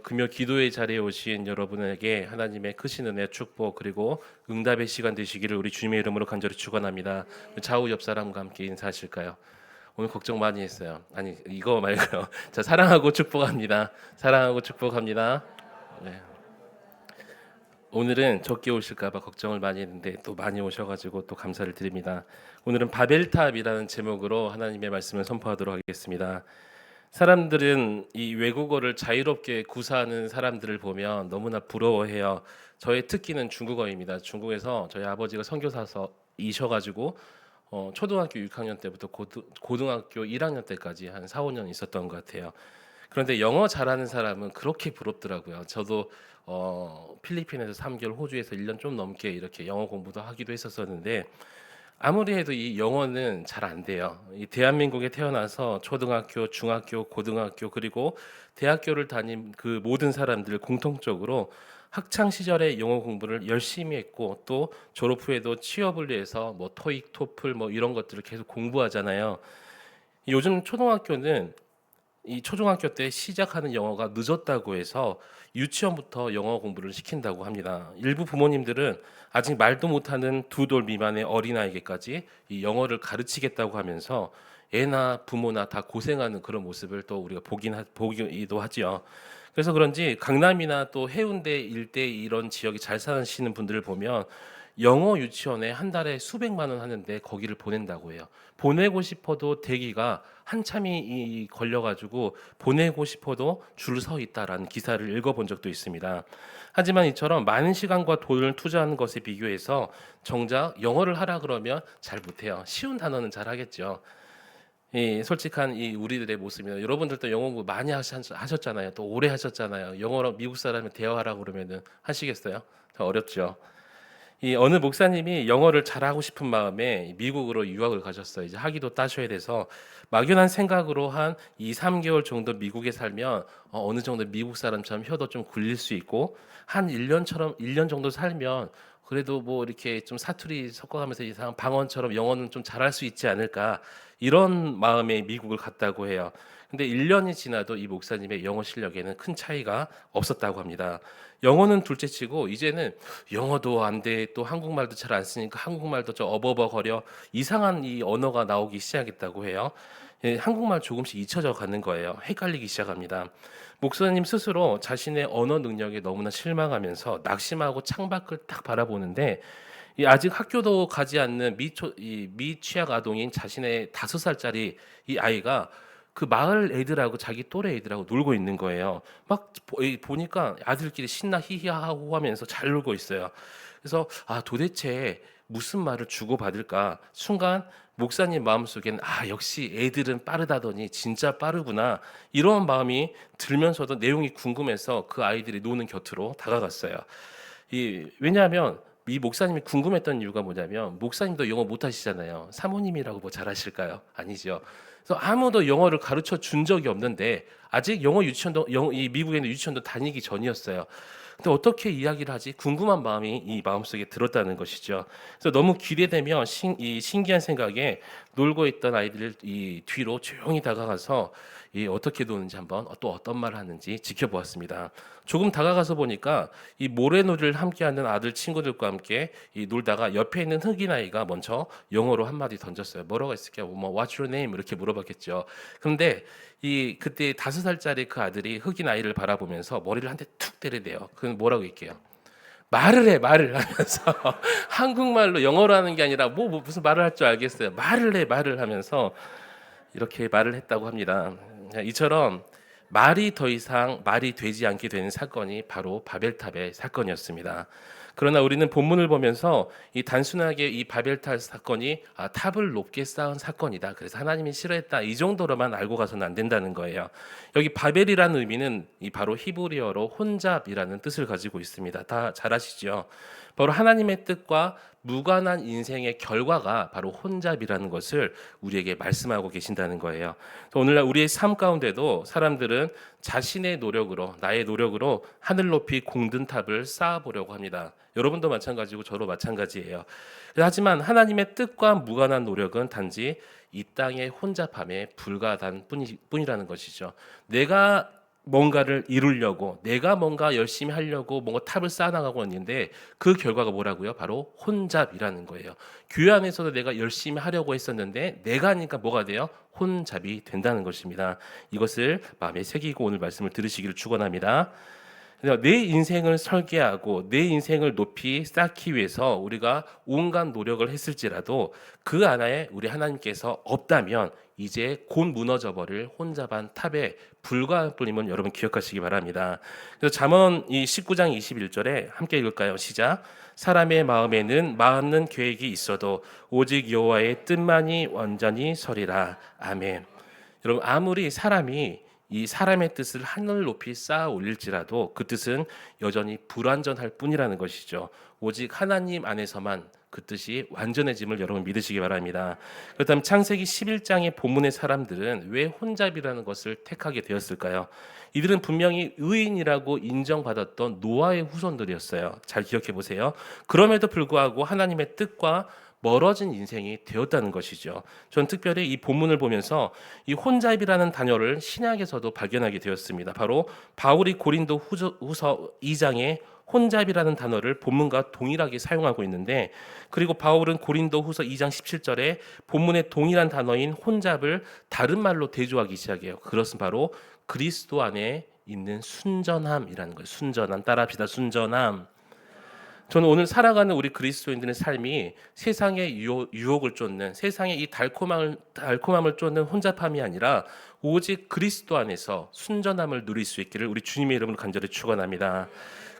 금요 기도의 자리에 오신 여러분에게 하나님의 크신 은혜, 축복 그리고 응답의 시간 되시기를 우리 주님의 이름으로 간절히 축원합니다. 좌우 옆 사람과 함께 인사하실까요? 오늘 걱정 많이 했어요. 아니 이거 말고요. 자, 사랑하고 축복합니다. 사랑하고 축복합니다. 네. 오늘은 적게 오실까봐 걱정을 많이 했는데 또 많이 오셔가지고 또 감사를 드립니다. 오늘은 바벨탑이라는 제목으로 하나님의 말씀을 선포하도록 하겠습니다. 사람들은 이 외국어를 자유롭게 구사하는 사람들을 보면 너무나 부러워해요. 저의 특기는 중국어입니다. 중국에서 저희 아버지가 선교사이셔가지고 초등학교 6학년 때부터 고등학교 1학년 때까지 한 4, 5년 있었던 것 같아요. 그런데 영어 잘하는 사람은 그렇게 부럽더라고요. 저도 필리핀에서 3개월, 호주에서 1년 좀 넘게 이렇게 영어 공부도 하기도 했었었는데 아무리 해도 이 영어는 잘 안 돼요. 이 대한민국에 태어나서 초등학교, 중학교, 고등학교 그리고 대학교를 다닌 그 모든 사람들 공통적으로 학창 시절에 영어 공부를 열심히 했고 또 졸업 후에도 취업을 위해서 뭐 토익, 토플 뭐 이런 것들을 계속 공부하잖아요. 요즘 초등학교는 이 초중학교 때 시작하는 영어가 늦었다고 해서 유치원부터 영어 공부를 시킨다고 합니다. 일부 부모님들은 아직 말도 못하는 2돌 미만의 어린아이에게까지 이 영어를 가르치겠다고 하면서 애나 부모나 다 고생하는 그런 모습을 또 우리가 보기도 하지요. 그래서 그런지 강남이나 또 해운대 일대 이런 지역이 잘 사시는 분들을 보면 영어 유치원에 한 달에 수백만 원 하는데 거기를 보낸다고 해요. 보내고 싶어도 대기가 한참이 걸려가지고 보내고 싶어도 줄 서 있다라는 기사를 읽어본 적도 있습니다. 하지만 이처럼 많은 시간과 돈을 투자하는 것에 비교해서 정작 영어를 하라 그러면 잘 못해요. 쉬운 단어는 잘 하겠죠. 이 솔직한 이 우리들의 모습이요. 여러분들도 영어 공부 많이 하셨잖아요. 또 오래 하셨잖아요. 영어로 미국 사람이 대화하라고 그러면은 하시겠어요? 어렵죠. 이 어느 목사님이 영어를 잘하고 싶은 마음에 미국으로 유학을 가셨어요. 이제 학위도 따셔야 돼서 막연한 생각으로 한 2, 3개월 정도 미국에 살면 어느 정도 미국 사람처럼 혀도 좀 굴릴 수 있고 한 1년 정도 살면 그래도 뭐 이렇게 좀 사투리 섞어가면서 이상한 방언처럼 영어는 좀 잘할 수 있지 않을까 이런 마음에 미국을 갔다고 해요. 근데 1년이 지나도 이 목사님의 영어 실력에는 큰 차이가 없었다고 합니다. 영어는 둘째치고 이제는 영어도 안 돼, 또 한국말도 잘 안 쓰니까 한국말도 좀 어버버거려 이상한 이 언어가 나오기 시작했다고 해요. 예, 한국말 조금씩 잊혀져 가는 거예요. 헷갈리기 시작합니다. 목사님 스스로 자신의 언어 능력에 너무나 실망하면서 낙심하고 창밖을 딱 바라보는데 이 아직 학교도 가지 않는 미취학 아동인 자신의 5살짜리 이 아이가 그 마을 애들하고 자기 또래 애들하고 놀고 있는 거예요. 막 보니까 아들끼리 신나 히히하고 하면서 잘 놀고 있어요. 그래서 아 도대체 무슨 말을 주고받을까? 순간 목사님 마음속엔 아 역시 애들은 빠르다더니 진짜 빠르구나 이런 마음이 들면서도 내용이 궁금해서 그 아이들이 노는 곁으로 다가갔어요. 왜냐하면 이 목사님이 궁금했던 이유가 뭐냐면 목사님도 영어 못하시잖아요. 사모님이라고 뭐 잘하실까요? 아니죠. 그래서 아무도 영어를 가르쳐 준 적이 없는데 아직 이 미국에 있는 유치원도 다니기 전이었어요. 근데 어떻게 이야기를 하지? 궁금한 마음이 이 마음속에 들었다는 것이죠. 그래서 너무 기대되며 이 신기한 생각에 놀고 있던 아이들 이 뒤로 조용히 다가가서 이 어떻게 노는지 한번 또 어떤 말을 하는지 지켜보았습니다. 조금 다가가서 보니까 이 모래놀이를 함께하는 아들 친구들과 함께 이 놀다가 옆에 있는 흑인 아이가 먼저 영어로 한마디 던졌어요. 뭐라고 했을까요? 뭐 What's your name? 이렇게 물어봤겠죠. 그런데 이 그때 5살짜리 그 아들이 흑인 아이를 바라보면서 머리를 한 대 툭 때리대요. 그건 뭐라고 할게요? 말을 하면서 한국말로 영어로 하는 게 아니라 뭐 무슨 말을 할 줄 알겠어요. 말을 하면서 이렇게 말을 했다고 합니다. 이처럼 말이 더 이상 말이 되지 않게 되는 사건이 바로 바벨탑의 사건이었습니다. 그러나 우리는 본문을 보면서 이 단순하게 이 바벨탑 사건이 탑을 높게 쌓은 사건이다. 그래서 하나님이 싫어했다. 이 정도로만 알고 가서는 안 된다는 거예요. 여기 바벨이라는 의미는 이 바로 히브리어로 혼잡이라는 뜻을 가지고 있습니다. 다 잘 아시죠? 바로 하나님의 뜻과 무관한 인생의 결과가 바로 혼잡이라는 것을 우리에게 말씀하고 계신다는 거예요. 오늘날 우리의 삶 가운데도 사람들은 자신의 노력으로 나의 노력으로 하늘 높이 공든 탑을 쌓아보려고 합니다. 여러분도 마찬가지고 저도 마찬가지예요. 하지만 하나님의 뜻과 무관한 노력은 단지 이 땅의 혼잡함에 불과하다는 뿐이라는 것이죠. 내가 뭔가를 이루려고 내가 뭔가 열심히 하려고 뭔가 탑을 쌓아나가고 있는데 그 결과가 뭐라고요? 바로 혼잡이라는 거예요. 교회 안에서도 내가 열심히 하려고 했었는데 내가 하니까 뭐가 돼요? 혼잡이 된다는 것입니다. 이것을 마음에 새기고 오늘 말씀을 들으시기를 축원합니다. 내 인생을 설계하고 내 인생을 높이 쌓기 위해서 우리가 온갖 노력을 했을지라도 그 안에 우리 하나님께서 없다면 이제 곧 무너져 버릴 혼잡한 탑에 불과할 뿐임은 여러분 기억하시기 바랍니다. 그래서 잠언 이 19장 21절에 함께 읽을까요? 시작. 사람의 마음에는 많은 계획이 있어도 오직 여호와의 뜻만이 완전히 서리라. 아멘. 여러분 아무리 사람이 이 사람의 뜻을 하늘 높이 쌓아 올릴지라도 그 뜻은 여전히 불완전할 뿐이라는 것이죠. 오직 하나님 안에서만 그 뜻이 완전해짐을 여러분 믿으시기 바랍니다. 그렇다면 창세기 11장의 본문의 사람들은 왜 혼잡이라는 것을 택하게 되었을까요? 이들은 분명히 의인이라고 인정받았던 노아의 후손들이었어요. 잘 기억해 보세요. 그럼에도 불구하고 하나님의 뜻과 멀어진 인생이 되었다는 것이죠. 전 특별히 이 본문을 보면서 이 혼잡이라는 단어를 신약에서도 발견하게 되었습니다. 바로 바울이 고린도 후서 2장에 혼잡이라는 단어를 본문과 동일하게 사용하고 있는데, 그리고 바울은 고린도 후서 2장 17절에 본문의 동일한 단어인 혼잡을 다른 말로 대조하기 시작해요. 그것은 바로 그리스도 안에 있는 순전함이라는 거예요. 순전함, 따라합시다. 순전함. 저는 오늘 살아가는 우리 그리스도인들의 삶이 세상의 유혹을 쫓는, 세상의 이 달콤함을 쫓는 혼잡함이 아니라 오직 그리스도 안에서 순전함을 누릴 수 있기를 우리 주님의 이름으로 간절히 축원합니다.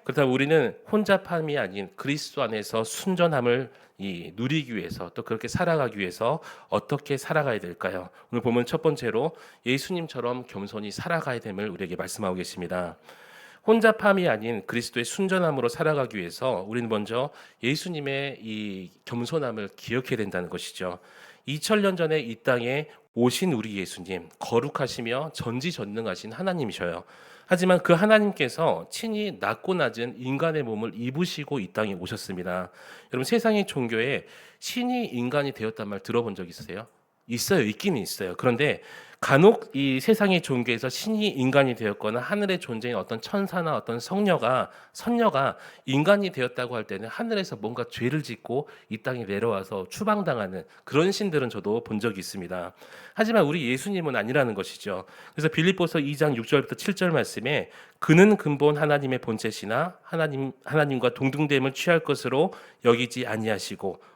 그렇다면 우리는 혼잡함이 아닌 그리스도 안에서 순전함을 누리기 위해서, 또 그렇게 살아가기 위해서 어떻게 살아가야 될까요? 오늘 보면 첫 번째로 예수님처럼 겸손히 살아가야 됨을 우리에게 말씀하고 계십니다. 혼잡함이 아닌 그리스도의 순전함으로 살아가기 위해서 우리는 먼저 예수님의 이 겸손함을 기억해야 된다는 것이죠. 2000년 전에 이 땅에 오신 우리 예수님, 거룩하시며 전지전능하신 하나님이셔요. 하지만 그 하나님께서 친히 낮고 낮은 인간의 몸을 입으시고 이 땅에 오셨습니다. 여러분 세상의 종교에 신이 인간이 되었단 말 들어본 적 있으세요? 있어요. 있기는 있어요. 그런데 간혹 이 세상의 종교에서 신이 인간이 되었거나 하늘에 존재인 어떤 천사나 어떤 선녀가 인간이 되었다고 할 때는 하늘에서 뭔가 죄를 짓고 이 땅에 내려와서 추방당하는 그런 신들은 저도 본 적이 있습니다. 하지만 우리 예수님은 아니라는 것이죠. 그래서 빌립보서 2장 6절부터 7절 말씀에 그는 근본 하나님의 본체시나 하나님과 동등됨을 취할 것으로 여기지 아니하시고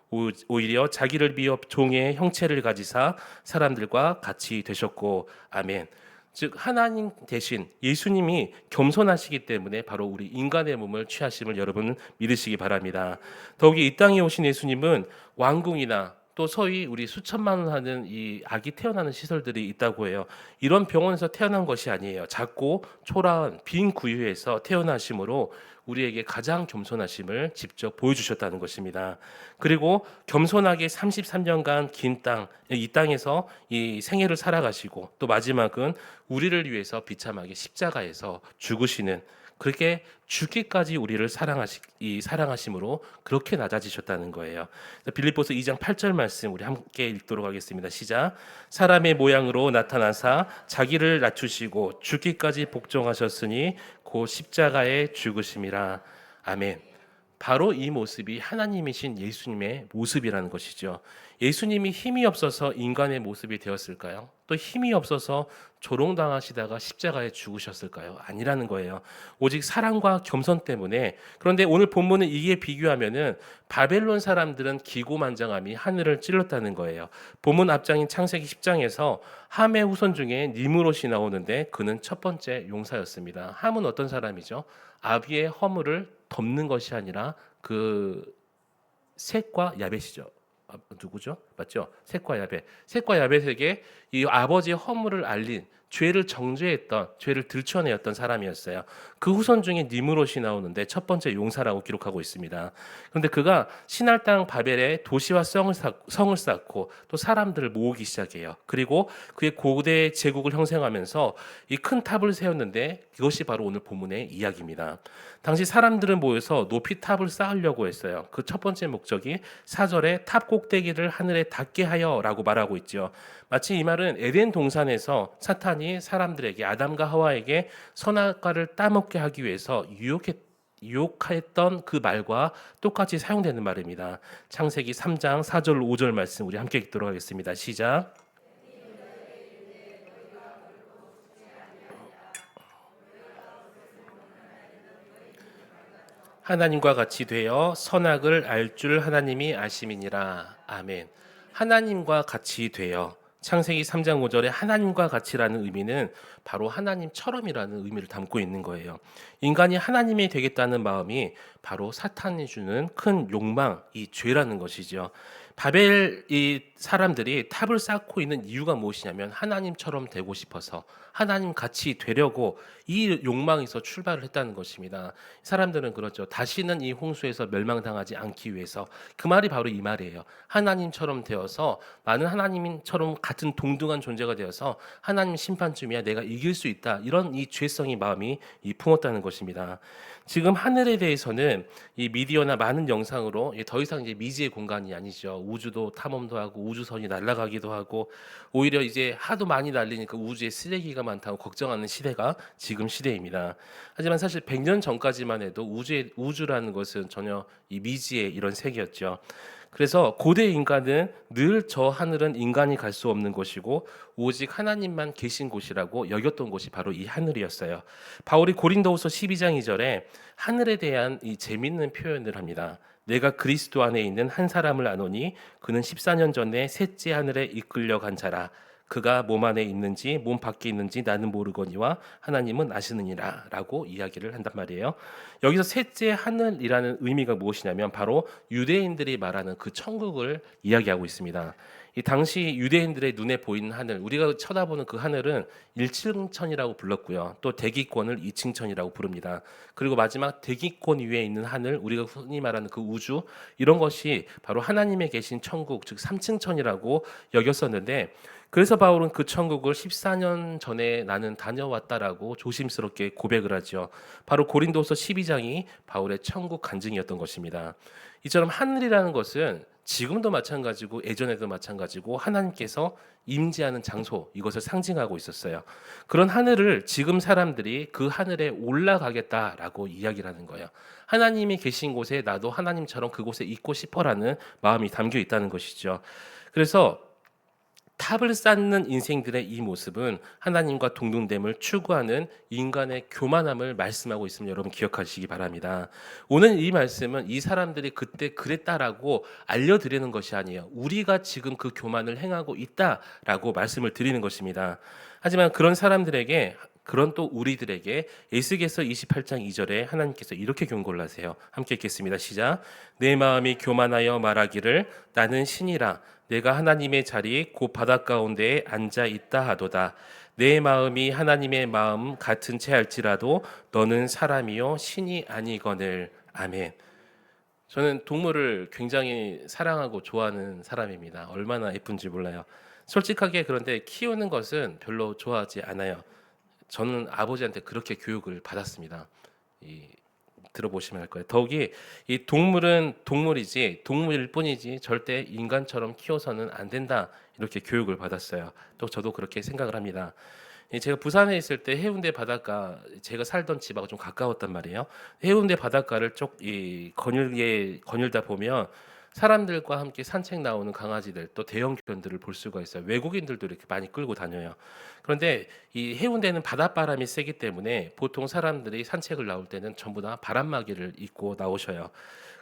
오히려 자기를 비워 종의 형체를 가지사 사람들과 같이 되셨고. 아멘. 즉 하나님 대신 예수님이 겸손하시기 때문에 바로 우리 인간의 몸을 취하심을 여러분 믿으시기 바랍니다. 더욱이 이 땅에 오신 예수님은 왕궁이나 또 소위 우리 수천만 원 하는 이 아기 태어나는 시설들이 있다고 해요. 이런 병원에서 태어난 것이 아니에요. 작고 초라한 빈 구유에서 태어나심으로 우리에게 가장 겸손하심을 직접 보여주셨다는 것입니다. 그리고 겸손하게 33년간 이 땅에서 이 생애를 살아가시고 또 마지막은 우리를 위해서 비참하게 십자가에서 죽으시는, 그렇게 죽기까지 우리를 사랑하심으로 그렇게 낮아지셨다는 거예요. 빌립보서 2장 8절 말씀 우리 함께 읽도록 하겠습니다. 시작. 사람의 모양으로 나타나사 자기를 낮추시고 죽기까지 복종하셨으니 곧 십자가에 죽으심이라. 아멘. 바로 이 모습이 하나님이신 예수님의 모습이라는 것이죠. 예수님이 힘이 없어서 인간의 모습이 되었을까요? 또 힘이 없어서 조롱당하시다가 십자가에 죽으셨을까요? 아니라는 거예요. 오직 사랑과 겸손 때문에. 그런데 오늘 본문은 이게 비교하면은 바벨론 사람들은 기고만장함이 하늘을 찔렀다는 거예요. 본문 앞장인 창세기 10장에서 함의 후손 중에 니므롯이 나오는데 그는 첫 번째 용사였습니다. 함은 어떤 사람이죠? 아비의 허물을 덮는 것이 아니라 그 셋과 야벳이죠. 누구죠? 맞죠? 셋과 야벳. 셋과 야벳에게 이 아버지의 허물을 알린, 죄를 정죄했던, 죄를 들춰내었던 사람이었어요. 그 후손 중에 니므롯이 나오는데 첫 번째 용사라고 기록하고 있습니다. 그런데 그가 신할 땅 바벨에 도시와 성을 쌓고 또 사람들을 모으기 시작해요. 그리고 그의 고대 제국을 형성하면서 이 큰 탑을 세웠는데 이것이 바로 오늘 본문의 이야기입니다. 당시 사람들은 모여서 높이 탑을 쌓으려고 했어요. 그 첫 번째 목적이 4절에 탑 꼭대기를 하늘에 닿게 하여라고 말하고 있죠. 마치 이 말은 에덴 동산에서 사탄이 사단이 사람들에게 아담과 하와에게 선악과를 따먹게 하기 위해서 유혹했던 그 말과 똑같이 사용되는 말입니다. 창세기 3장 4절 5절 말씀 우리 함께 읽도록 하겠습니다. 시작. 하나님과 같이 되어 선악을 알 줄 하나님이 아심이니라. 아멘. 하나님과 같이 되어, 창세기 3장 5절에 하나님과 같이라는 의미는 바로 하나님처럼이라는 의미를 담고 있는 거예요. 인간이 하나님이 되겠다는 마음이 바로 사탄이 주는 큰 욕망, 이 죄라는 것이죠. 바벨 이 사람들이 탑을 쌓고 있는 이유가 무엇이냐면 하나님처럼 되고 싶어서 하나님 같이 되려고 이 욕망에서 출발을 했다는 것입니다. 사람들은 그렇죠. 다시는 이 홍수에서 멸망당하지 않기 위해서. 그 말이 바로 이 말이에요. 하나님처럼 되어서, 나는 하나님처럼 같은 동등한 존재가 되어서 하나님 심판쯤이야 내가 이길 수 있다, 이런 이 죄성의 마음이 품었다는 것입니다. 지금 하늘에 대해서는 이 미디어나 많은 영상으로 더 이상 이제 미지의 공간이 아니죠. 우주도 탐험도 하고 우주선이 날아가기도 하고, 오히려 이제 하도 많이 날리니까 우주에 쓰레기가 많다고 걱정하는 시대가 지금 시대입니다. 하지만 사실 100년 전까지만 해도 우주라는 것은 전혀 이 미지의 이런 세계였죠. 그래서 고대 인간은 늘 저 하늘은 인간이 갈 수 없는 곳이고 오직 하나님만 계신 곳이라고 여겼던 곳이 바로 이 하늘이었어요. 바울이 고린도후서 12장 2절에 하늘에 대한 이 재밌는 표현을 합니다. 내가 그리스도 안에 있는 한 사람을 아노니 그는 14년 전에 셋째 하늘에 이끌려 간 자라. 그가 몸 안에 있는지 몸 밖에 있는지 나는 모르거니와 하나님은 아시느니라 라고 이야기를 한단 말이에요. 여기서 셋째 하늘이라는 의미가 무엇이냐면 바로 유대인들이 말하는 그 천국을 이야기하고 있습니다. 이 당시 유대인들의 눈에 보이는 하늘, 우리가 쳐다보는 그 하늘은 1층천이라고 불렀고요. 또 대기권을 2층천이라고 부릅니다. 그리고 마지막 대기권 위에 있는 하늘, 우리가 흔히 말하는 그 우주, 이런 것이 바로 하나님의 계신 천국, 즉 3층천이라고 여겼었는데, 그래서 바울은 그 천국을 14년 전에 나는 다녀왔다라고 조심스럽게 고백을 하죠. 바로 고린도서 12장이 바울의 천국 간증이었던 것입니다. 이처럼 하늘이라는 것은 지금도 마찬가지고 예전에도 마찬가지고 하나님께서 임재하는 장소, 이것을 상징하고 있었어요. 그런 하늘을 지금 사람들이 그 하늘에 올라가겠다라고 이야기를 하는 거예요. 하나님이 계신 곳에 나도 하나님처럼 그곳에 있고 싶어라는 마음이 담겨 있다는 것이죠. 그래서 탑을 쌓는 인생들의 이 모습은 하나님과 동등됨을 추구하는 인간의 교만함을 말씀하고 있음을 여러분 기억하시기 바랍니다. 오늘 이 말씀은 이 사람들이 그때 그랬다라고 알려드리는 것이 아니에요. 우리가 지금 그 교만을 행하고 있다라고 말씀을 드리는 것입니다. 하지만 그런 사람들에게, 그런 또 우리들에게 에스겔서 28장 2절에 하나님께서 이렇게 경고를 하세요. 함께 읽겠습니다. 시작. 내 마음이 교만하여 말하기를 나는 신이라. 내가 하나님의 자리 곧 바닷 가운데에 앉아 있다 하도다. 내 마음이 하나님의 마음 같은 채 할지라도 너는 사람이요 신이 아니거늘. 아멘. 저는 동물을 굉장히 사랑하고 좋아하는 사람입니다. 얼마나 예쁜지 몰라요. 솔직하게 그런데 키우는 것은 별로 좋아하지 않아요. 저는 아버지한테 그렇게 교육을 받았습니다. 들어보시면 할 거예요. 더욱이 이 동물은 동물이지 동물일 뿐이지 절대 인간처럼 키워서는 안 된다, 이렇게 교육을 받았어요. 또 저도 그렇게 생각을 합니다. 제가 부산에 있을 때 해운대 바닷가, 제가 살던 집하고 좀 가까웠단 말이에요. 해운대 바닷가를 쭉 거닐다 보면 사람들과 함께 산책 나오는 강아지들, 또 대형견들을 볼 수가 있어요. 외국인들도 이렇게 많이 끌고 다녀요. 그런데 이 해운대는 바닷바람이 세기 때문에 보통 사람들이 산책을 나올 때는 전부 다 바람막이를 입고 나오셔요.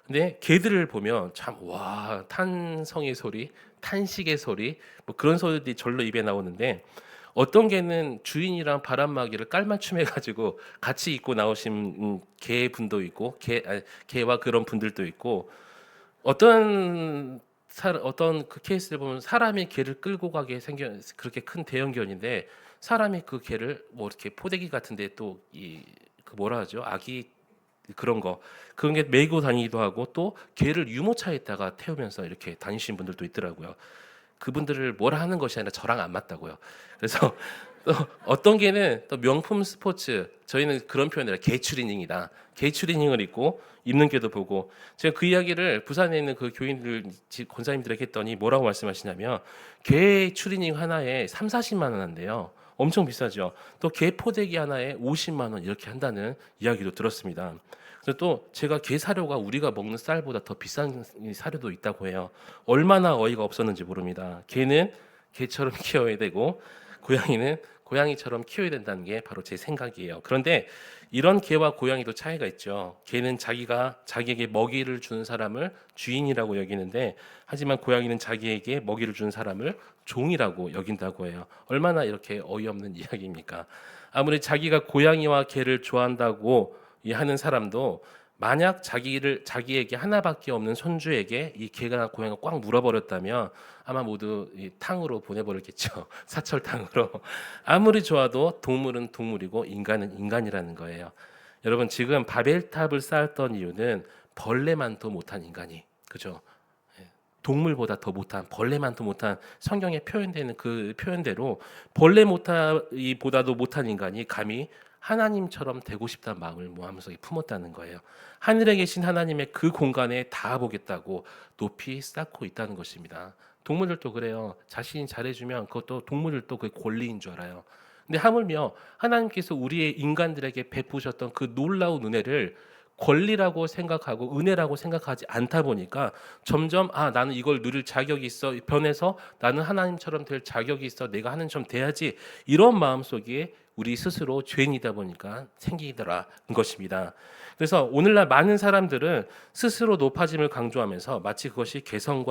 근데 개들을 보면 참, 와, 탄성의 소리, 탄식의 소리, 뭐 그런 소리들이 절로 입에 나오는데, 어떤 개는 주인이랑 바람막이를 깔맞춤 해가지고 같이 입고 나오신 개 분도 있고, 개와 그런 분들도 있고, 어떤 그 케이스를 보면 사람이 개를 끌고 가게 생겨, 그렇게 큰 대형견인데 사람이 그 개를 뭐 이렇게 포대기 같은데 또 그 뭐라 하죠, 아기 그런 게 메고 다니기도 하고, 또 개를 유모차에다가 태우면서 이렇게 다니시는 분들도 있더라고요. 그분들을 뭐라 하는 것이 아니라 저랑 안 맞다고요. 그래서 또 어떤 개는 또 명품 스포츠, 저희는 그런 표현을 해요. 개 추리닝이다. 개 추리닝을 입는 개도 보고, 제가 그 이야기를 부산에 있는 그 교인들, 권사님들에게 했더니 뭐라고 말씀하시냐면 개 추리닝 하나에 3, 40만 원 한대요. 엄청 비싸죠. 또 게 포대기 하나에 50만 원 이렇게 한다는 이야기도 들었습니다. 그래서 또 제가 게 사료가 우리가 먹는 쌀보다 더 비싼 이 사료도 있다고 해요. 얼마나 어이가 없었는지 모릅니다. 개는 개처럼 키워야 되고 고양이는 고양이처럼 키워야 된다는 게 바로 제 생각이에요. 그런데 이런 개와 고양이도 차이가 있죠. 개는 자기가 자기에게 먹이를 주는 사람을 주인이라고 여기는데, 하지만 고양이는 자기에게 먹이를 주는 사람을 종이라고 여긴다고 해요. 얼마나 이렇게 어이없는 이야기입니까? 아무리 자기가 고양이와 개를 좋아한다고 하는 사람도 만약 자기에게 하나밖에 없는 손주에게 이 개가 고양이가 꽉 물어버렸다면 아마 모두 이 탕으로 보내버렸겠죠. 사철탕으로. 아무리 좋아도 동물은 동물이고 인간은 인간이라는 거예요. 여러분, 지금 바벨탑을 쌓았던 이유는 벌레만도 못한 인간이, 그죠? 동물보다 더 못한, 벌레만도 못한, 성경에 표현되는 그 표현대로 벌레 보다도 못한 인간이 감히 하나님처럼 되고 싶다는 마음을 마음속에 품었다는 거예요. 하늘에 계신 하나님의 그 공간에 닿아보겠다고 높이 쌓고 있다는 것입니다. 동물들도 그래요. 자신이 잘해주면 그것도 동물들도 그게 권리인 줄 알아요. 근데 하물며 하나님께서 우리의 인간들에게 베푸셨던 그 놀라운 은혜를 권리라고 생각하고 은혜라고 생각하지 않다 보니까 점점 나는 이걸 누릴 자격이 있어, 변해서 나는 하나님처럼 될 자격이 있어, 내가 하나님처럼 돼야지, 이런 마음속에 우리 스스로 죄인이다 보니까 생기더라는 것입니다. 그래서 오늘날 많은 사람들은 스스로 높아짐을 강조하면서 마치 그것이 개성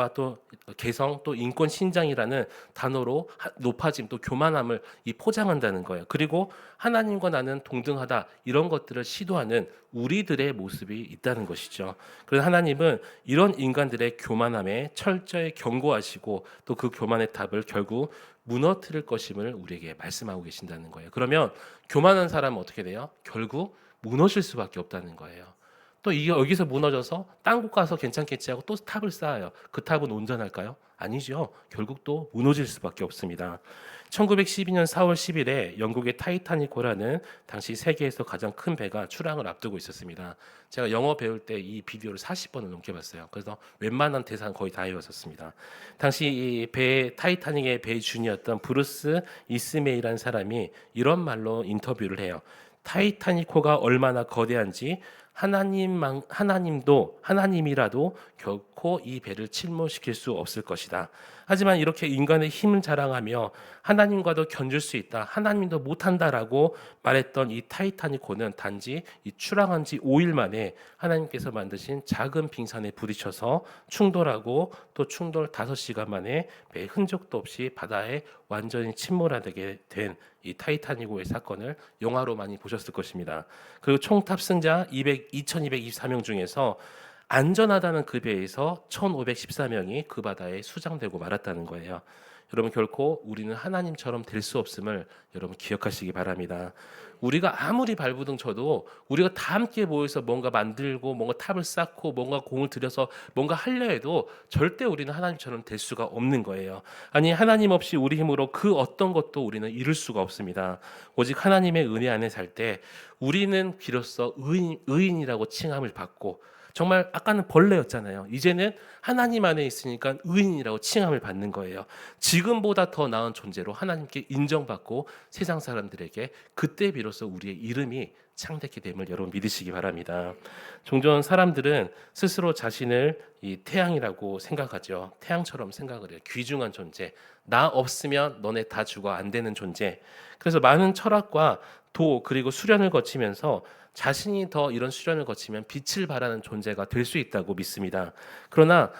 또 인권 신장이라는 단어로 높아짐 또 교만함을 포장한다는 거예요. 그리고 하나님과 나는 동등하다, 이런 것들을 시도하는 우리들의 모습이 있다는 것이죠. 그래서 하나님은 이런 인간들의 교만함에 철저히 경고하시고 또 그 교만의 탑을 결국 무너뜨릴 것임을 우리에게 말씀하고 계신다는 거예요. 그러면 교만한 사람은 어떻게 돼요? 결국 무너질 수밖에 없다는 거예요. 또 이게 여기서 무너져서 딴 곳 가서 괜찮겠지 하고 또 탑을 쌓아요. 그 탑은 온전할까요? 아니죠. 결국 또 무너질 수밖에 없습니다. 1912년 4월 10일에 영국의 타이타닉호라는 당시 세계에서 가장 큰 배가 출항을 앞두고 있었습니다. 제가 영어 배울 때 이 비디오를 40번을 넘게 봤어요. 그래서 웬만한 대사는 거의 다 외웠었습니다. 당시 이 타이타닉의 배 주인이었던 브루스 이스메이라는 사람이 이런 말로 인터뷰를 해요. 타이타닉호가 얼마나 거대한지 하나님이라도 결코 이 배를 침몰시킬 수 없을 것이다. 하지만 이렇게 인간의 힘을 자랑하며 하나님과도 견줄 수 있다, 하나님도 못한다라고 말했던 이 타이타닉호는 단지 이 출항한 지 5일 만에 하나님께서 만드신 작은 빙산에 부딪혀서 충돌하고 또 충돌 5시간 만에 배 흔적도 없이 바다에 완전히 침몰하게 된 이 타이타닉호의 사건을 영화로 많이 보셨을 것입니다. 그리고 총 탑승자 2224명 중에서 안전하다는 그 배에서 1514명이 그 바다에 수장되고 말았다는 거예요. 여러분, 결코 우리는 하나님처럼 될 수 없음을 여러분 기억하시기 바랍니다. 우리가 아무리 발부둥 쳐도 우리가 다 함께 모여서 뭔가 만들고 뭔가 탑을 쌓고 뭔가 공을 들여서 뭔가 하려 해도 절대 우리는 하나님처럼 될 수가 없는 거예요. 아니, 하나님 없이 우리 힘으로 그 어떤 것도 우리는 이룰 수가 없습니다. 오직 하나님의 은혜 안에 살 때 우리는 비로소 의인이라고 칭함을 받고, 정말 아까는 벌레였잖아요. 이제는 하나님 안에 있으니까 의인이라고 칭함을 받는 거예요. 지금보다 더 나은 존재로 하나님께 인정받고 세상 사람들에게 그때 비로소 우리의 이름이 창대케 됨을 여러분 믿으시기 바랍니다. 종종 사람들은 스스로 자신을 이 태양이라고 생각하죠. 태양처럼 생각을 해요. 귀중한 존재. 나 없으면 너네 다 죽어 안 되는 존재. 그래서 많은 철학과 그리고 수련을 거치면서 자신이 더 이런 수련을 거치면 빛을 발하는 존재가 될 수 있다고 믿습니다. 그러나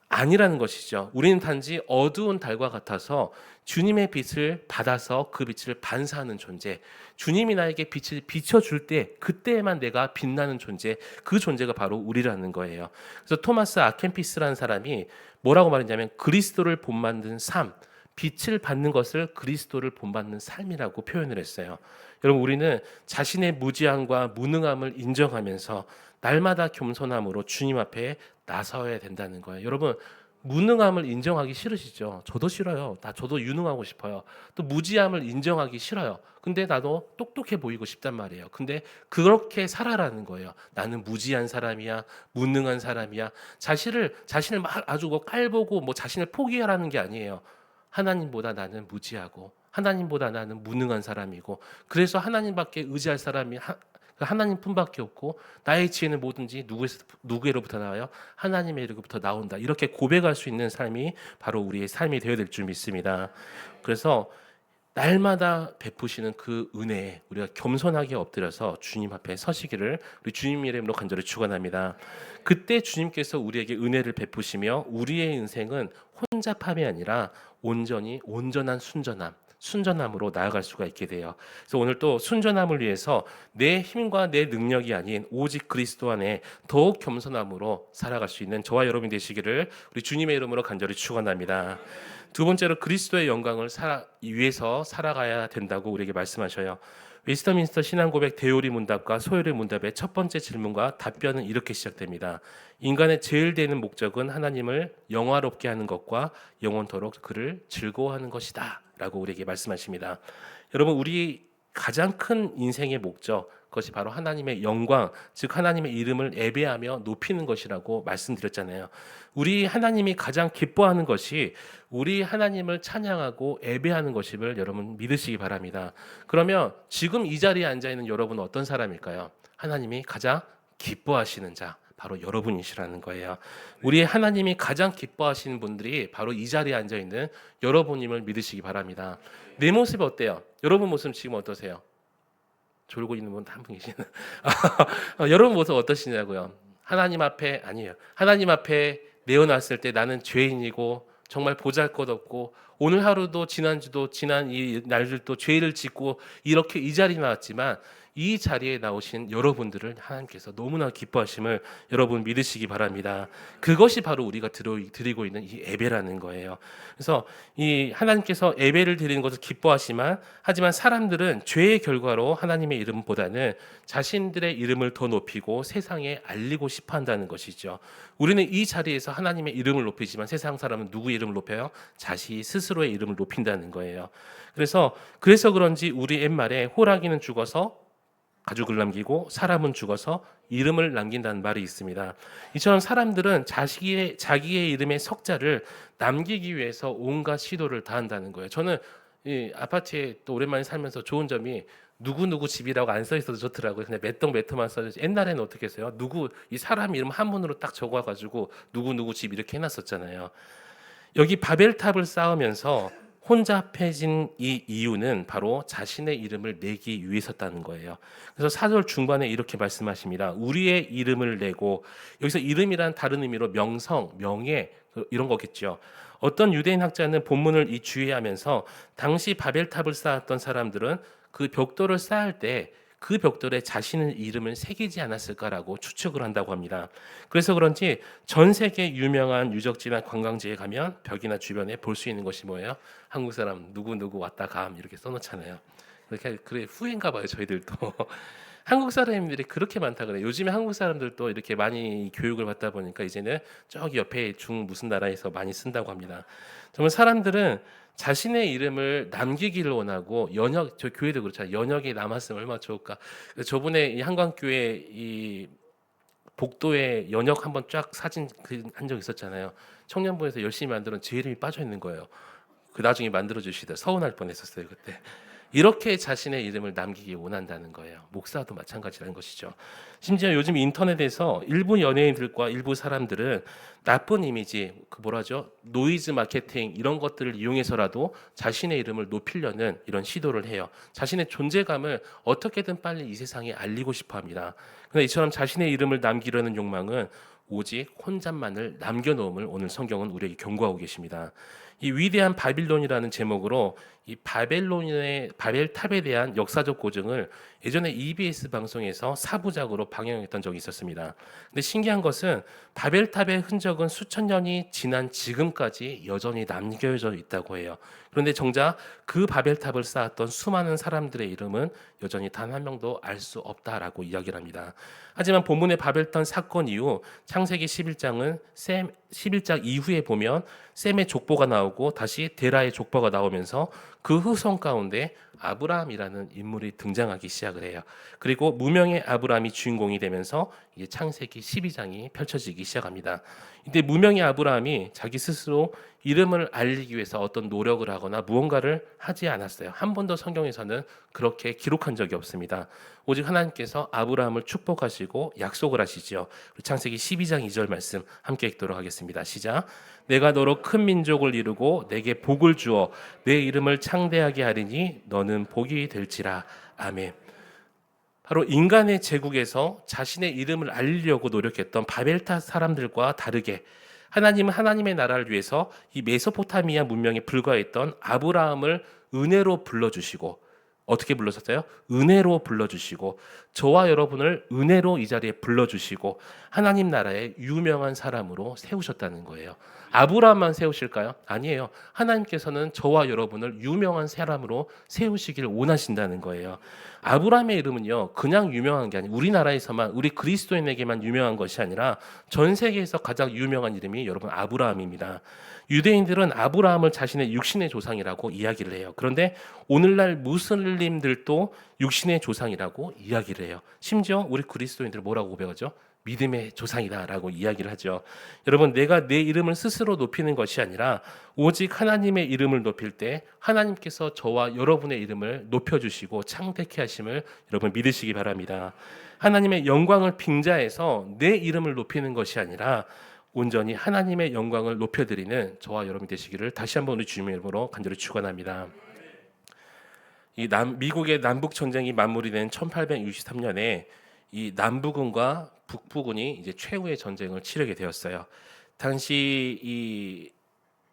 아니라는 것이죠. 우리는 단지 어두운 달과 같아서 주님의 빛을 받아서 그 빛을 반사하는 존재, 주님이 나에게 빛을 비춰줄 때 그때에만 내가 빛나는 존재, 그 존재가 바로 우리라는 거예요. 그래서 토마스 아켄피스라는 사람이 뭐라고 말했냐면 그리스도를 본받는 삶, 빛을 받는 것을 그리스도를 본받는 삶이라고 표현을 했어요. 여러분, 우리는 자신의 무지함과 무능함을 인정하면서 날마다 겸손함으로 주님 앞에 나서야 된다는 거예요. 여러분, 무능함을 인정하기 싫으시죠? 저도 싫어요. 저도 유능하고 싶어요. 또 무지함을 인정하기 싫어요. 근데 나도 똑똑해 보이고 싶단 말이에요. 근데 그렇게 살아라는 거예요. 나는 무지한 사람이야, 무능한 사람이야. 자신을 막 아주 깔보고 자신을 포기하라는 게 아니에요. 하나님보다 나는 무지하고 하나님보다 나는 무능한 사람이고, 그래서 하나님밖에 의지할 사람이 하나님 품밖에 없고, 나의 지혜는 뭐든지 누구로부터 나와요? 하나님의 이로부터 나온다. 이렇게 고백할 수 있는 삶이 바로 우리의 삶이 되어야 될 줄 믿습니다. 그래서 날마다 베푸시는 그 은혜에 우리가 겸손하게 엎드려서 주님 앞에 서시기를 우리 주님 이름으로 간절히 축원합니다. 그때 주님께서 우리에게 은혜를 베푸시며 우리의 인생은 혼잡함이 아니라 온전히 온전한 순전함으로 나아갈 수가 있게 돼요. 그래서 오늘 또 순전함을 위해서 내 힘과 내 능력이 아닌 오직 그리스도 안에 더욱 겸손함으로 살아갈 수 있는 저와 여러분이 되시기를 우리 주님의 이름으로 간절히 축원합니다. 두 번째로 그리스도의 영광을 위해서 살아가야 된다고 우리에게 말씀하셔요. 웨스터민스터 신앙고백 대요리 문답과 소요리 문답의 첫 번째 질문과 답변은 이렇게 시작됩니다. 인간의 제일 되는 목적은 하나님을 영화롭게 하는 것과 영원토록 그를 즐거워하는 것이다 라고 우리에게 말씀하십니다. 여러분, 우리 가장 큰 인생의 목적, 그것이 바로 하나님의 영광, 즉 하나님의 이름을 예배하며 높이는 것이라고 말씀드렸잖아요. 우리 하나님이 가장 기뻐하는 것이 우리 하나님을 찬양하고 예배하는 것임을 여러분 믿으시기 바랍니다. 그러면 지금 이 자리에 앉아있는 여러분은 어떤 사람일까요? 하나님이 가장 기뻐하시는 자, 바로 여러분이시라는 거예요. 우리 하나님이 가장 기뻐하시는 분들이 바로 이 자리에 앉아있는 여러분임을 믿으시기 바랍니다. 내 모습이 어때요? 여러분 모습 지금 어떠세요? 졸고 있는 분 한 분 계시는. 여러분 모습 어떠시냐고요? 하나님 앞에, 아니에요. 하나님 앞에 내어놨을 때 나는 죄인이고 정말 보잘것없고, 오늘 하루도 지난주도 지난 이 날들도 죄를 짓고 이렇게 이 자리에 나왔지만, 이 자리에 나오신 여러분들을 하나님께서 너무나 기뻐하심을 여러분 믿으시기 바랍니다. 그것이 바로 우리가 드리고 있는 이 예배라는 거예요. 그래서 이 하나님께서 예배를 드리는 것을 기뻐하시지만, 하지만 사람들은 죄의 결과로 하나님의 이름보다는 자신들의 이름을 더 높이고 세상에 알리고 싶어 한다는 것이죠. 우리는 이 자리에서 하나님의 이름을 높이지만 세상 사람은 누구의 이름을 높여요? 자신 스스로의 이름을 높인다는 거예요. 그래서 그런지 우리 옛말에 호랑이는 죽어서 가죽을 남기고 사람은 죽어서 이름을 남긴다는 말이 있습니다. 이처럼 사람들은 자기의 이름의 석자를 남기기 위해서 온갖 시도를 다한다는 거예요. 저는 이 아파트에 또 오랜만에 살면서 좋은 점이 누구 집이라고 안 써 있어도 좋더라고요. 그냥 몇동몇호만 써야지. 옛날에는 어떻게 했어요? 이 사람 이름 한문으로 딱 적어가지고 누구 집 이렇게 해놨었잖아요. 여기 바벨탑을 쌓으면서 혼잡해진 이 이유는 바로 자신의 이름을 내기 위해서였다는 거예요. 그래서 4절 중반에 이렇게 말씀하십니다. 우리의 이름을 내고, 여기서 이름이란 다른 의미로 명성, 명예 이런 거겠죠. 어떤 유대인 학자는 본문을 주의하면서 당시 바벨탑을 쌓았던 사람들은 그 벽돌을 쌓을 때 그 벽돌에 자신의 이름을 새기지 않았을까라고 추측을 한다고 합니다. 그래서 그런지 전 세계 유명한 유적지나 관광지에 가면 벽이나 주변에 볼 수 있는 것이 뭐예요? 한국 사람 누구 왔다 감 이렇게 써놓잖아요. 그래 후회인가 봐요, 저희들도. 한국 사람들이 그렇게 많다 그래요. 요즘에 한국 사람들도 이렇게 많이 교육을 받다 보니까 이제는 저기 옆에 무슨 나라에서 많이 쓴다고 합니다. 정말 사람들은 자신의 이름을 남기기를 원하고, 저 교회도 그렇잖아요. 연역이 남았으면 얼마나 좋을까. 저번에 이 한강교회 이 복도에 연역 한번 쫙 사진 한 적 있었잖아요. 청년부에서 열심히 만들은 제 이름이 빠져 있는 거예요. 그 나중에 만들어 주시다 서운할 뻔했었어요 그때. 이렇게 자신의 이름을 남기기 원한다는 거예요. 목사도 마찬가지라는 것이죠. 심지어 요즘 인터넷에서 일부 연예인들과 일부 사람들은 나쁜 이미지, 노이즈 마케팅 이런 것들을 이용해서라도 자신의 이름을 높이려는 이런 시도를 해요. 자신의 존재감을 어떻게든 빨리 이 세상에 알리고 싶어 합니다. 그런데 이처럼 자신의 이름을 남기려는 욕망은 오직 혼잣만을 남겨놓음을 오늘 성경은 우리에게 경고하고 계십니다. 이 위대한 바빌론이라는 제목으로 이 바벨탑에 대한 역사적 고증을 예전에 EBS 방송에서 4부작으로 방영했던 적이 있었습니다. 근데 신기한 것은 바벨탑의 흔적은 수천 년이 지난 지금까지 여전히 남겨져 있다고 해요. 그런데 정작 그 바벨탑을 쌓았던 수많은 사람들의 이름은 여전히 단 한 명도 알 수 없다라고 이야기를 합니다. 하지만 본문의 바벨탑 사건 이후 창세기 11장 이후에 보면 셈의 족보가 나오고 다시 데라의 족보가 나오면서 그 후손 가운데 아브라함이라는 인물이 등장하기 시작을 해요. 그리고 무명의 아브라함이 주인공이 되면서 이제 창세기 12장이 펼쳐지기 시작합니다. 이때 무명의 아브라함이 자기 스스로 이름을 알리기 위해서 어떤 노력을 하거나 무언가를 하지 않았어요. 한 번도 성경에서는 그렇게 기록한 적이 없습니다. 오직 하나님께서 아브라함을 축복하시고 약속을 하시지요. 창세기 12장 2절 말씀 함께 읽도록 하겠습니다. 시작. 내가 너로 큰 민족을 이루고 내게 복을 주어 내 이름을 창대하게 하리니 너는 복이 될지라. 아멘. 바로 인간의 제국에서 자신의 이름을 알리려고 노력했던 바벨탑 사람들과 다르게 하나님은 하나님의 나라를 위해서 이 메소포타미아 문명에 불과했던 아브라함을 은혜로 불러주시고, 어떻게 불러셨어요? 은혜로 불러주시고, 저와 여러분을 은혜로 이 자리에 불러주시고 하나님 나라의 유명한 사람으로 세우셨다는 거예요. 아브라함만 세우실까요? 아니에요. 하나님께서는 저와 여러분을 유명한 사람으로 세우시길 원하신다는 거예요. 아브라함의 이름은요, 그냥 유명한 게 아니고 우리나라에서만, 우리 그리스도인에게만 유명한 것이 아니라 전 세계에서 가장 유명한 이름이 여러분 아브라함입니다. 유대인들은 아브라함을 자신의 육신의 조상이라고 이야기를 해요. 그런데 오늘날 무슬림들도 육신의 조상이라고 이야기를 해요. 심지어 우리 그리스도인들 뭐라고 고백하죠? 믿음의 조상이다라고 이야기를 하죠. 여러분, 내가 내 이름을 스스로 높이는 것이 아니라 오직 하나님의 이름을 높일 때 하나님께서 저와 여러분의 이름을 높여주시고 창대케 하심을 여러분 믿으시기 바랍니다. 하나님의 영광을 빙자해서 내 이름을 높이는 것이 아니라 온전히 하나님의 영광을 높여드리는 저와 여러분이 되시기를 다시 한번 우리 주님의 이름으로 간절히 축원합니다. 미국의 남북 전쟁이 마무리된 1863년에 이 남부군과 북부군이 이제 최후의 전쟁을 치르게 되었어요. 당시 이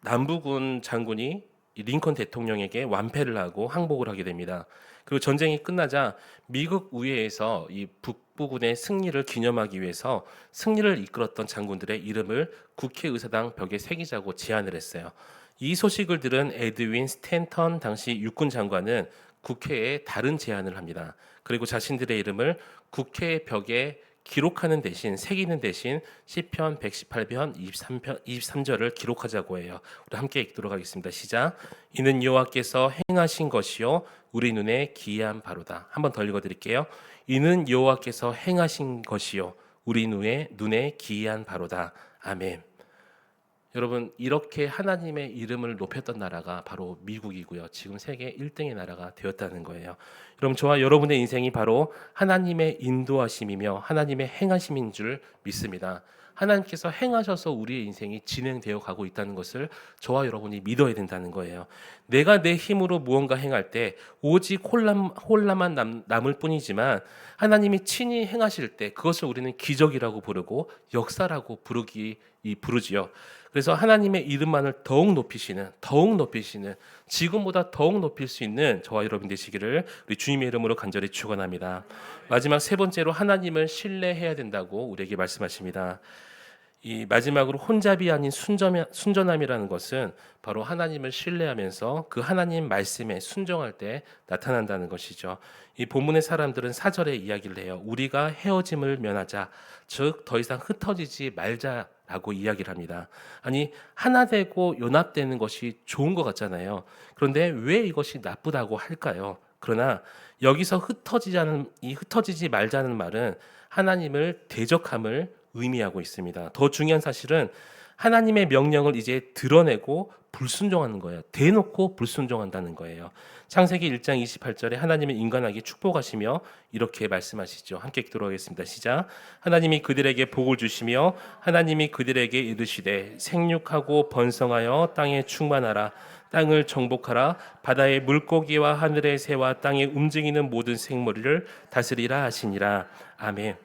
남부군 장군이 이 링컨 대통령에게 완패를 하고 항복을 하게 됩니다. 그리고 전쟁이 끝나자 미국 의회에서 이 북부군의 승리를 기념하기 위해서 승리를 이끌었던 장군들의 이름을 국회의사당 벽에 새기자고 제안을 했어요. 이 소식을 들은 에드윈 스탠턴 당시 육군 장관은 국회에 다른 제안을 합니다. 그리고 자신들의 이름을 국회 벽에 기록하는 대신, 새기는 대신 시편 118편 23절을 기록하자고 해요. 우리 함께 읽도록 하겠습니다. 시작. 이는 여호와께서 행하신 것이요 우리 눈에 기이한 바로다. 한번 더 읽어드릴게요. 이는 여호와께서 행하신 것이요 우리 눈에 기이한 바로다. 아멘. 여러분, 이렇게 하나님의 이름을 높였던 나라가 바로 미국이고요. 지금 세계 1등의 나라가 되었다는 거예요. 여러분, 저와 여러분의 인생이 바로 하나님의 인도하심이며 하나님의 행하심인 줄 믿습니다. 하나님께서 행하셔서 우리의 인생이 진행되어 가고 있다는 것을 저와 여러분이 믿어야 된다는 거예요. 내가 내 힘으로 무언가 행할 때 오직 홀라만 남을 뿐이지만 하나님이 친히 행하실 때 그것을 우리는 기적이라고 부르고 역사라고 부르지요. 그래서 하나님의 이름만을 더욱 높이시는, 지금보다 더욱 높일 수 있는 저와 여러분 되시기를 우리 주님의 이름으로 간절히 축원합니다. 마지막 세 번째로 하나님을 신뢰해야 된다고 우리에게 말씀하십니다. 이 마지막으로 혼잡이 아닌 순전함이라는 것은 바로 하나님을 신뢰하면서 그 하나님 말씀에 순종할 때 나타난다는 것이죠. 이 본문의 사람들은 4절에 이야기를 해요. 우리가 헤어짐을 면하자, 즉 더 이상 흩어지지 말자라고 이야기를 합니다. 아니, 하나 되고 연합되는 것이 좋은 것 같잖아요. 그런데 왜 이것이 나쁘다고 할까요? 그러나 여기서 흩어지지 말자는 말은 하나님을 대적함을 의미하고 있습니다. 더 중요한 사실은 하나님의 명령을 이제 드러내고 불순종하는 거예요. 대놓고 불순종한다는 거예요. 창세기 1장 28절에 하나님은 인간에게 축복하시며 이렇게 말씀하시죠. 함께 읽도록 하겠습니다. 시작. 하나님이 그들에게 복을 주시며 하나님이 그들에게 이르시되 생육하고 번성하여 땅에 충만하라. 땅을 정복하라. 바다의 물고기와 하늘의 새와 땅에 움직이는 모든 생물을 다스리라 하시니라. 아멘.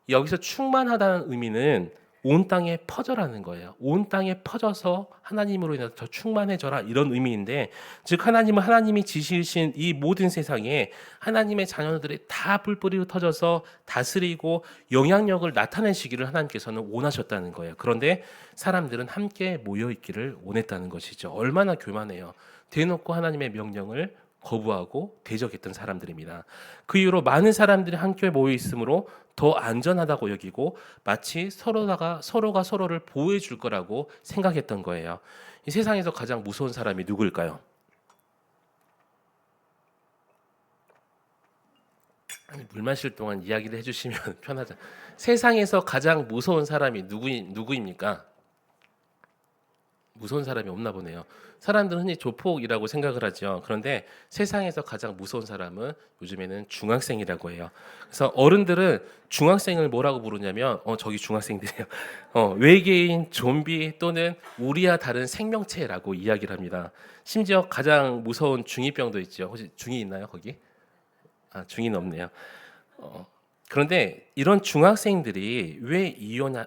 여기서 충만하다는 의미는 온 땅에 퍼져라는 거예요. 온 땅에 퍼져서 하나님으로 인해서 더 충만해져라, 이런 의미인데, 즉 하나님은 하나님이 지시신 이 모든 세상에 하나님의 자녀들이 다 뿔뿔이 터져서 다스리고 영향력을 나타내시기를 하나님께서는 원하셨다는 거예요. 그런데 사람들은 함께 모여있기를 원했다는 것이죠. 얼마나 교만해요. 대놓고 하나님의 명령을 거부하고 대적했던 사람들입니다. 그 이후로 많은 사람들이 함께 모여 있으므로 더 안전하다고 여기고 마치 서로가 서로를 보호해 줄 거라고 생각했던 거예요. 이 세상에서 가장 무서운 사람이 누구일까요? 물 마실 동안 이야기를 해주시면 편하죠. 세상에서 가장 무서운 사람이 누구입니까? 무서운 사람이 없나 보네요. 사람들은 흔히 조폭이라고 생각을 하죠. 그런데 세상에서 가장 무서운 사람은 요즘에는 중학생이라고 해요. 그래서 어른들은 중학생을 뭐라고 부르냐면 저기 중학생들이에요. 외계인, 좀비 또는 우리와 다른 생명체라고 이야기를 합니다. 심지어 가장 무서운 중이병도 있죠. 혹시 중이 있나요 거기? 아, 중이는 없네요. 어, 그런데 이런 중학생들이 왜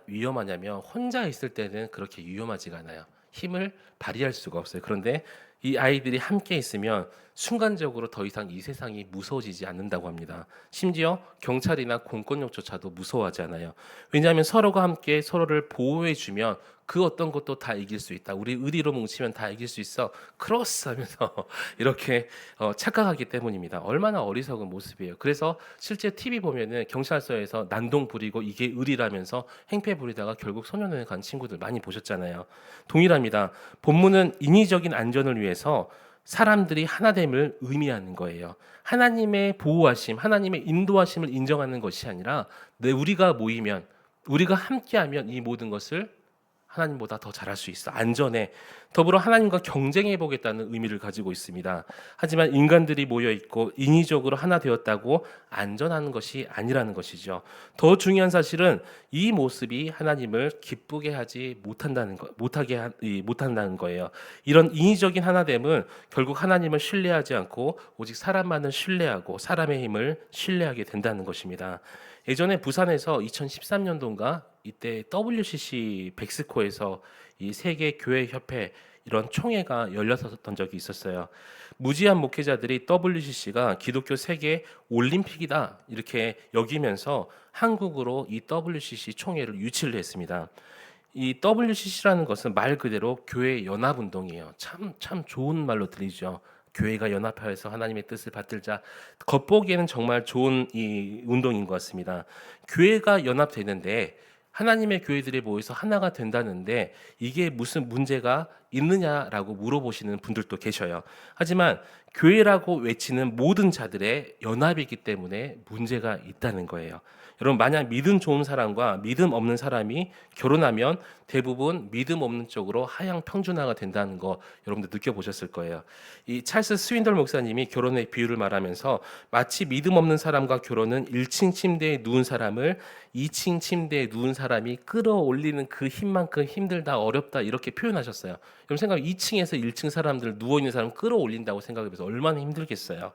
위험하냐면 혼자 있을 때는 그렇게 위험하지가 않아요. 힘을 발휘할 수가 없어요. 그런데 이 아이들이 함께 있으면 순간적으로 더 이상 이 세상이 무서워지지 않는다고 합니다. 심지어 경찰이나 공권력조차도 무서워하지 않아요. 왜냐하면 서로가 함께 서로를 보호해주면 그 어떤 것도 다 이길 수 있다. 우리 의리로 뭉치면 다 이길 수 있어. 크로스 하면서 이렇게 착각하기 때문입니다. 얼마나 어리석은 모습이에요. 그래서 실제 TV 보면은 경찰서에서 난동 부리고 이게 의리라면서 행패 부리다가 결국 소년원에 간 친구들 많이 보셨잖아요. 동일합니다. 본문은 인위적인 안전을 위해서 사람들이 하나됨을 의미하는 거예요. 하나님의 보호하심, 하나님의 인도하심을 인정하는 것이 아니라 우리가 모이면, 우리가 함께하면 이 모든 것을 하나님보다 더 잘할 수 있어. 안전해. 더불어 하나님과 경쟁해 보겠다는 의미를 가지고 있습니다. 하지만 인간들이 모여 있고 인위적으로 하나 되었다고 안전한 것이 아니라는 것이죠. 더 중요한 사실은 이 모습이 하나님을 기쁘게 하지 못한다는 거예요. 이런 인위적인 하나됨은 결국 하나님을 신뢰하지 않고 오직 사람만을 신뢰하고 사람의 힘을 신뢰하게 된다는 것입니다. 예전에 부산에서 2013년도인가 이때 WCC 백스코에서 이 세계 교회 협회 이런 총회가 열렸었던 적이 있었어요. 무지한 목회자들이 WCC가 기독교 세계 올림픽이다 이렇게 여기면서 한국으로 이 WCC 총회를 유치를 했습니다. 이 WCC라는 것은 말 그대로 교회 연합 운동이에요. 참 좋은 말로 들리죠. 교회가 연합하여서 하나님의 뜻을 받들자. 겉보기에는 정말 좋은 이 운동인 것 같습니다. 교회가 연합되는데 하나님의 교회들이 모여서 하나가 된다는데 이게 무슨 문제가 있느냐라고 물어보시는 분들도 계셔요. 하지만 교회라고 외치는 모든 자들의 연합이기 때문에 문제가 있다는 거예요. 여러분 만약 믿음 좋은 사람과 믿음 없는 사람이 결혼하면 대부분 믿음 없는 쪽으로 하향 평준화가 된다는 거 여러분들 느껴보셨을 거예요. 이 찰스 스윈덜 목사님이 결혼의 비유를 말하면서 마치 믿음 없는 사람과 결혼은 1층 침대에 누운 사람을 2층 침대에 누운 사람이 끌어올리는 그 힘만큼 힘들다 어렵다 이렇게 표현하셨어요. 여러분 생각 2층에서 1층 사람들 누워있는 사람 끌어올린다고 생각해보세요. 얼마나 힘들겠어요.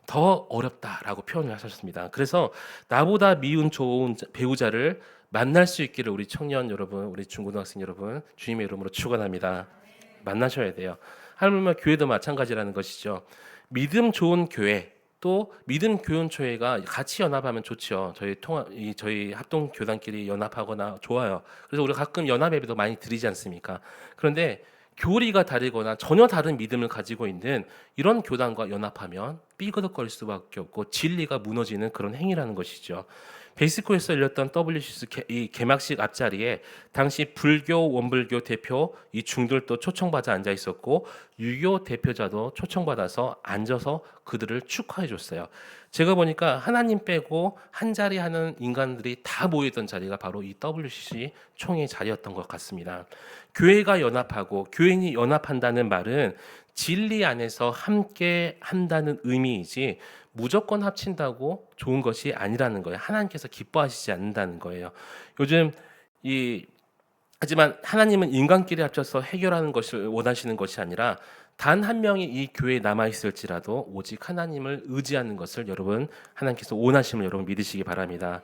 더 어렵다라고 표현을 하셨습니다. 그래서 나보다 미운 좋은 배우자를 만날 수 있기를 우리 청년 여러분, 우리 중고등학생 여러분 주님의 이름으로 축원합니다. 만나셔야 돼요. 하물며 교회도 마찬가지라는 것이죠. 믿음 좋은 교회 또 믿음 교훈초회가 같이 연합하면 좋죠. 저희 합동 교단끼리 연합하거나 좋아요. 그래서 우리가 가끔 연합 예배도 많이 드리지 않습니까? 그런데 교리가 다르거나 전혀 다른 믿음을 가지고 있는 이런 교단과 연합하면 삐그덕거릴 수밖에 없고 진리가 무너지는 그런 행위라는 것이죠. 베이스코에서 열렸던 WCC 이 개막식 앞자리에 당시 불교 원불교 대표 이 중들도 초청받아 앉아 있었고 유교 대표자도 초청받아서 앉아서 그들을 축하해 줬어요. 제가 보니까 하나님 빼고 한 자리 하는 인간들이 다 모였던 자리가 바로 이 WCC 총회 자리였던 것 같습니다. 교회가 연합하고 교인이 연합한다는 말은 진리 안에서 함께 한다는 의미이지 무조건 합친다고 좋은 것이 아니라는 거예요. 하나님께서 기뻐하시지 않는다는 거예요. 요즘 하지만 하나님은 인간끼리 합쳐서 해결하는 것을 원하시는 것이 아니라 단 한 명이 이 교회에 남아 있을지라도 오직 하나님을 의지하는 것을 여러분 하나님께서 원하심을 여러분 믿으시기 바랍니다.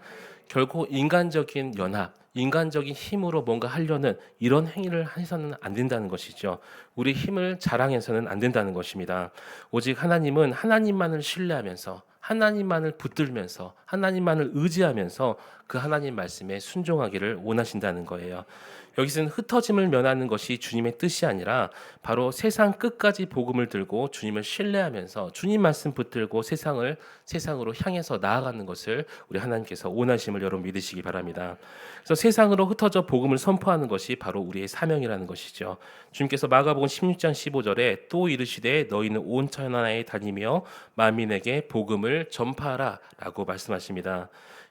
결코 인간적인 연합, 인간적인 힘으로 뭔가 하려는 이런 행위를 해서는 안 된다는 것이죠. 우리 힘을 자랑해서는 안 된다는 것입니다. 오직 하나님은 하나님만을 신뢰하면서 하나님만을 붙들면서 하나님만을 의지하면서 그 하나님 말씀에 순종하기를 원하신다는 거예요. 여기서는 흩어짐을 면하는 것이 주님의 뜻이 아니라 바로 세상 끝까지 복음을 들고 주님을 신뢰하면서 주님 말씀 붙들고 세상으로 향해서 나아가는 것을 우리 하나님께서 원하심을 여러분 믿으시기 바랍니다. 그래서 세상으로 흩어져 복음을 선포하는 것이 바로 우리의 사명이라는 것이죠. 주님께서 마가복음 16장 15절에 또 이르시되 너희는 온 천하에 다니며 만민에게 복음을 전파하라라고 말씀하십니다.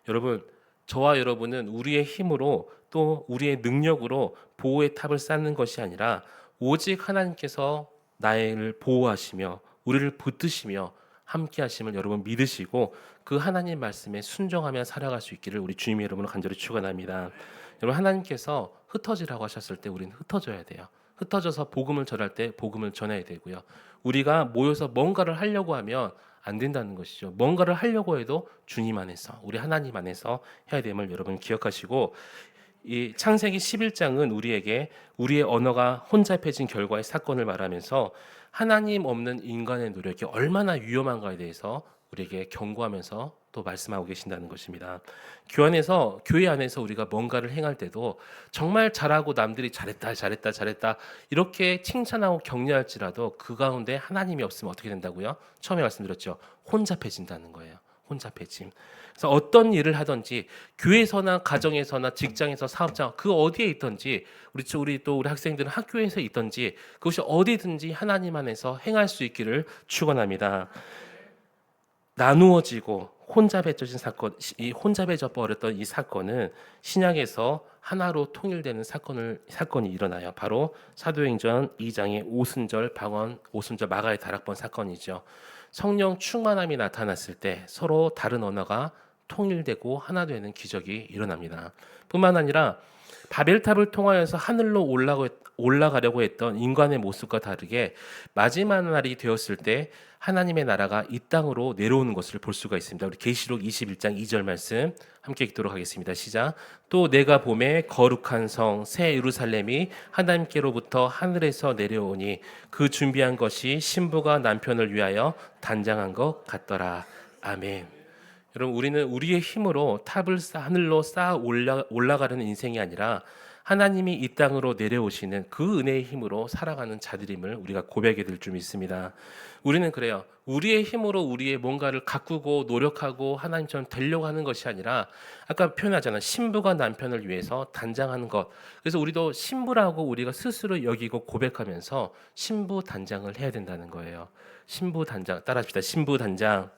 여러분, 저와 여러분은 우리의 힘으로 또 우리의 능력으로 보호의 탑을 쌓는 것이 아니라 오직 하나님께서 나를 보호하시며 우리를 붙드시며 함께 하심을 여러분 믿으시고 그 하나님 말씀에 순종하며 살아갈 수 있기를 우리 주님의 이름으로 간절히 축원합니다. 여러분, 하나님께서 흩어지라고 하셨을 때 우리는 흩어져야 돼요. 흩어져서 복음을 전할 때 복음을 전해야 되고요. 우리가 모여서 뭔가를 하려고 하면 안 된다는 것이죠. 뭔가를 하려고 해도 주님 안에서 우리 하나님 안에서 해야 됨을 여러분 기억하시고, 이 창세기 11장은 우리에게 우리의 언어가 혼잡해진 결과의 사건을 말하면서 하나님 없는 인간의 노력이 얼마나 위험한가에 대해서 우리에게 경고하면서 또 말씀하고 계신다는 것입니다. 교회 안에서 우리가 뭔가를 행할 때도 정말 잘하고 남들이 잘했다 이렇게 칭찬하고 격려할지라도 그 가운데 하나님이 없으면 어떻게 된다고요? 처음에 말씀드렸죠. 혼잡해진다는 거예요. 혼잡해짐. 그래서 어떤 일을 하든지 교회에서나 가정에서나 직장에서 사업장 그 어디에 있든지 우리 학생들은 학교에서 있든지 그것이 어디든지 하나님 안에서 행할 수 있기를 축원합니다. 나누어지고 혼잡해져진 사건, 이 혼잡해져 버렸던 이 사건은 신약에서 하나로 통일되는 사건이 일어나요. 바로 사도행전 2장의 오순절 방언, 오순절 마가의 다락번 사건이죠. 성령 충만함이 나타났을 때 서로 다른 언어가 통일되고 하나 되는 기적이 일어납니다. 뿐만 아니라 바벨탑을 통하여서 하늘로 올라가려고 했던 인간의 모습과 다르게 마지막 날이 되었을 때 하나님의 나라가 이 땅으로 내려오는 것을 볼 수가 있습니다. 우리 계시록 21장 2절 말씀 함께 읽도록 하겠습니다. 시작. 또 내가 보매 거룩한 성 새 예루살렘이 하나님께로부터 하늘에서 내려오니 그 준비한 것이 신부가 남편을 위하여 단장한 것 같더라. 아멘. 여러분, 우리는 우리의 힘으로 탑을 하늘로 쌓아 올라가려는 인생이 아니라 하나님이 이 땅으로 내려오시는 그 은혜의 힘으로 살아가는 자들임을 우리가 고백해야 될 줄 믿습니다. 우리는 그래요. 우리의 힘으로 우리의 뭔가를 가꾸고 노력하고 하나님처럼 되려고 하는 것이 아니라 아까 표현하잖아요. 신부가 남편을 위해서 단장하는 것. 그래서 우리도 신부라고 우리가 스스로 여기고 고백하면서 신부 단장을 해야 된다는 거예요. 신부 단장 따라합시다. 신부 단장.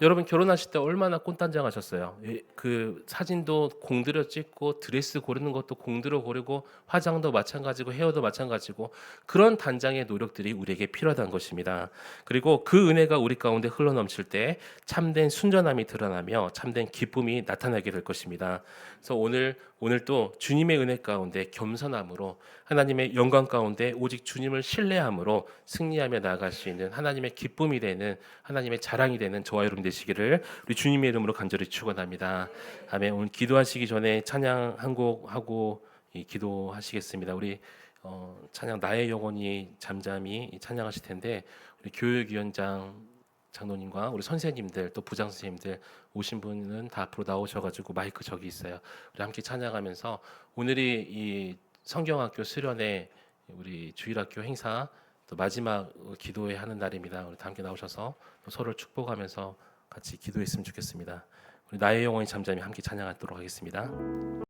여러분 결혼하실 때 얼마나 꽃단장 하셨어요? 그 사진도 공들여 찍고 드레스 고르는 것도 공들여 고르고 화장도 마찬가지고 헤어도 마찬가지고 그런 단장의 노력들이 우리에게 필요하다는 것입니다. 그리고 그 은혜가 우리 가운데 흘러넘칠 때 참된 순전함이 드러나며 참된 기쁨이 나타나게 될 것입니다. 그래서 오늘 또 주님의 은혜 가운데 겸손함으로 하나님의 영광 가운데 오직 주님을 신뢰함으로 승리하며 나아갈 수 있는 하나님의 기쁨이 되는 하나님의 자랑이 되는 저와 여러분 되시기를 우리 주님의 이름으로 간절히 축원합니다. 아멘. 오늘 기도하시기 전에 찬양 한 곡 하고 기도하시겠습니다. 우리 찬양 나의 영혼이 잠잠히 찬양하실 텐데 우리 교육위원장 장로님과 우리 선생님들 또 부장 선생님들 오신 분은 다 앞으로 나오셔가지고 마이크 저기 있어요. 우리 함께 찬양하면서 오늘이 이 성경학교 수련회 우리 주일학교 행사 또 마지막 기도회 하는 날입니다. 우리 다 함께 나오셔서 또 서로를 축복하면서 같이 기도했으면 좋겠습니다. 우리 나의 영혼이 잠잠히 함께 찬양하도록 하겠습니다.